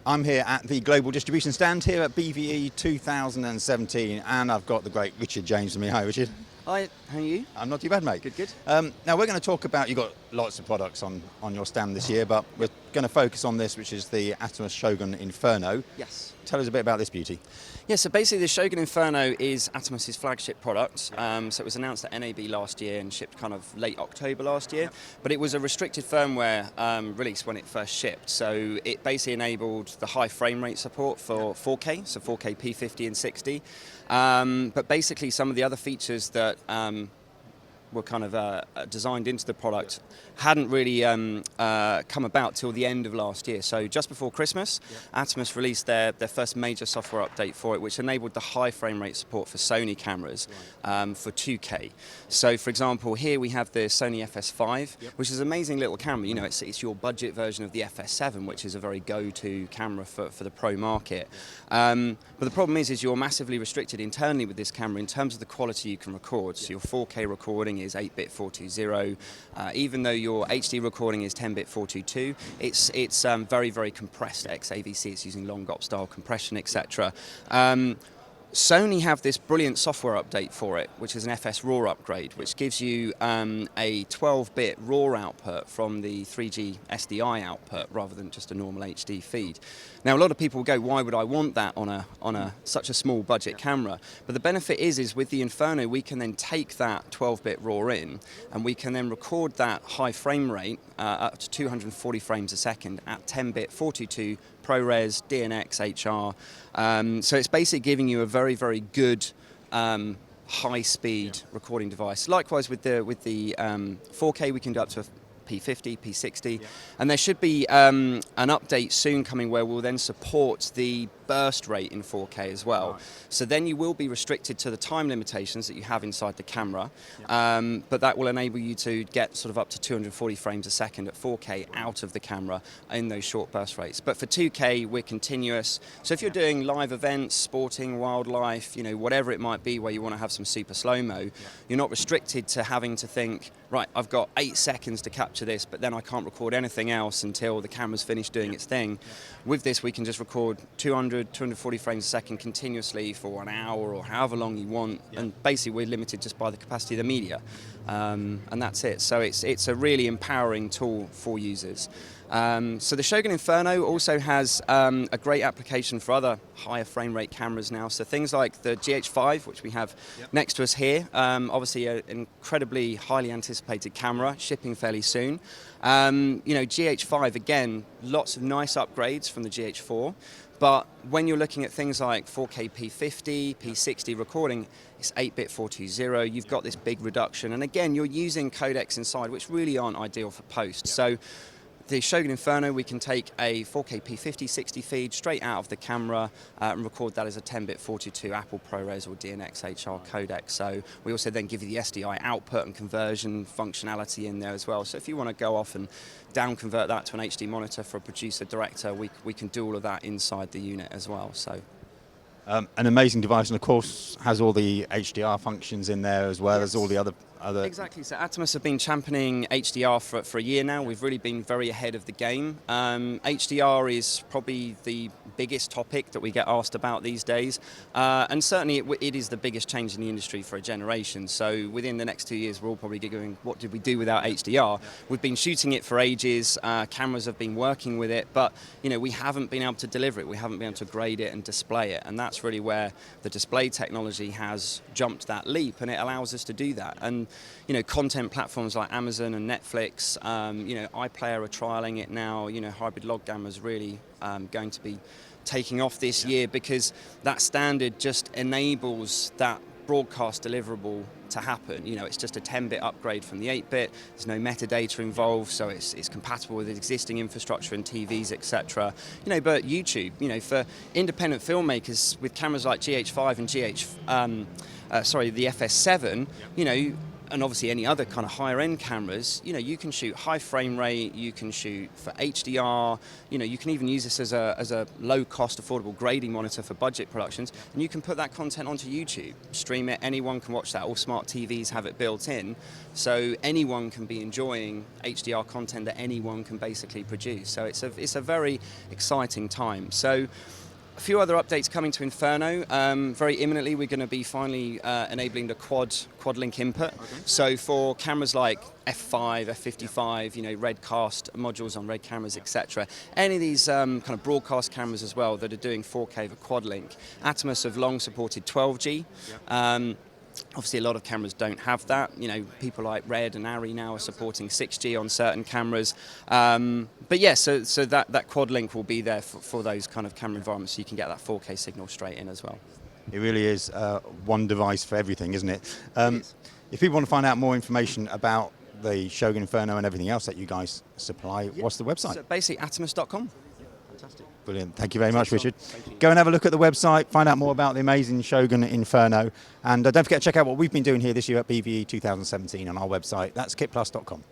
I'm here at the Global Distribution Stand here at BVE 2017, and I've got the great Richard James with me. Hi, Richard. Hi, how are you? I'm not too bad, mate. Good, good. Now we're going to talk about, you've got lots of products on your stand this year, but we're going to focus on this, which is the Atomos Shogun Inferno. Yes. Tell us a bit about this beauty. Yeah, so basically the Shogun Inferno is Atomos' flagship product. So it was announced at NAB last year and shipped kind of late October last year. But it was a restricted firmware release when it first shipped. So it basically enabled the high frame rate support for 4K, so 4K P50 and 60. But basically some of the other features that were kind of designed into the product hadn't really come about till the end of last year. So just before Christmas, Atomos released their first major software update for it, which enabled the high frame rate support for Sony cameras for 2K. So for example, here we have the Sony FS5, which is an amazing little camera. You know, it's your budget version of the FS7, which is a very go-to camera for the pro market. But the problem is you're massively restricted internally with this camera in terms of the quality you can record. So your 4K recording is 8-bit 420. Even though your HD recording is 10-bit 422, it's very, very compressed XAVC. It's using long GOP style compression, etc. Sony have this brilliant software update for it, which is an FS RAW upgrade, which gives you a 12-bit RAW output from the 3G SDI output rather than just a normal HD feed. Now, a lot of people will go, why would I want that on such a small budget camera? But the benefit is with the Inferno, we can then take that 12-bit RAW in, and we can then record that high frame rate up to 240 frames a second at 10-bit 422 ProRes, DNX, HR. So it's basically giving you a very, very good high-speed recording device. Likewise with the 4K, we can do up to a P50, P60, and there should be an update soon coming where we'll then support the burst rate in 4K as well. So then you will be restricted to the time limitations that you have inside the camera, but that will enable you to get sort of up to 240 frames a second at 4K out of the camera in those short burst rates. But for 2K, we're continuous. So if you're doing live events, sporting, wildlife, you know, whatever it might be where you want to have some super slow-mo, you're not restricted to having to think, right, I've got 8 seconds to capture this, but then I can't record anything else until the camera's finished doing its thing. With this, we can just record 240 frames a second continuously for an hour or however long you want, and basically we're limited just by the capacity of the media, and that's it. So it's a really empowering tool for users. So the Shogun Inferno also has a great application for other higher frame rate cameras now. So things like the GH5, which we have next to us here, obviously an incredibly highly anticipated camera, shipping fairly soon. You know, GH5, again, lots of nice upgrades from the GH4. But when you're looking at things like 4K P50, P60 recording, it's 8-bit 420, you've got this big reduction. And again, you're using codecs inside, which really aren't ideal for post. So the Shogun Inferno, we can take a 4K P50 60 feed straight out of the camera and record that as a 10-bit 422 Apple ProRes or DNX HR codec. So we also then give you the SDI output and conversion functionality in there as well. So if you want to go off and down convert that to an HD monitor for a producer director, we can do all of that inside the unit as well. So. An amazing device, and of course has all the HDR functions in there as well as all the other. Exactly. So Atomos have been championing HDR for a year now. We've really been very ahead of the game. HDR is probably the biggest topic that we get asked about these days, and certainly it is the biggest change in the industry for a generation. So within the next 2 years, we're all probably going, what did we do without HDR? We've been shooting it for ages. Cameras have been working with it, but you know, we haven't been able to deliver it. We haven't been able to grade it and display it, and that's really where the display technology has jumped that leap, and it allows us to do that. And you know, content platforms like Amazon and Netflix, you know, iPlayer are trialing it now. You know, hybrid log gamma is really going to be taking off this year because that standard just enables that broadcast deliverable to happen. You know, it's just a 10-bit upgrade from the 8-bit. There's no metadata involved, so it's compatible with existing infrastructure and TVs, etc. You know, but YouTube, you know, for independent filmmakers with cameras like GH5 and the FS7, you know, and obviously any other kind of higher end cameras, you can shoot high frame rate, you can shoot for HDR, you can even use this as a low cost, affordable grading monitor for budget productions, and you can put that content onto YouTube, stream it, anyone can watch that. All smart TVs have it built in, so anyone can be enjoying HDR content that anyone can basically produce. So it's a very exciting time. So a few other updates coming to Inferno. Very imminently, we're going to be finally enabling the quad link input. Okay. So for cameras like F5, F55, RedCast modules on Red cameras, etc. Any of these kind of broadcast cameras as well that are doing 4K with quad link. Atomos have long supported 12G. Obviously, a lot of cameras don't have that. People like Red and Arri now are supporting 6G on certain cameras. But yeah, so that quad link will be there for those kind of camera environments, so you can get that 4K signal straight in as well. It really is one device for everything, isn't it? If people want to find out more information about the Shogun Inferno and everything else that you guys supply, what's the website? So basically, atomos.com. Fantastic. Brilliant. Thank you very much, Richard. Go and have a look at the website, find out more about the amazing Shogun Inferno, and don't forget to check out what we've been doing here this year at BVE 2017 on our website. That's KITPLUS.com.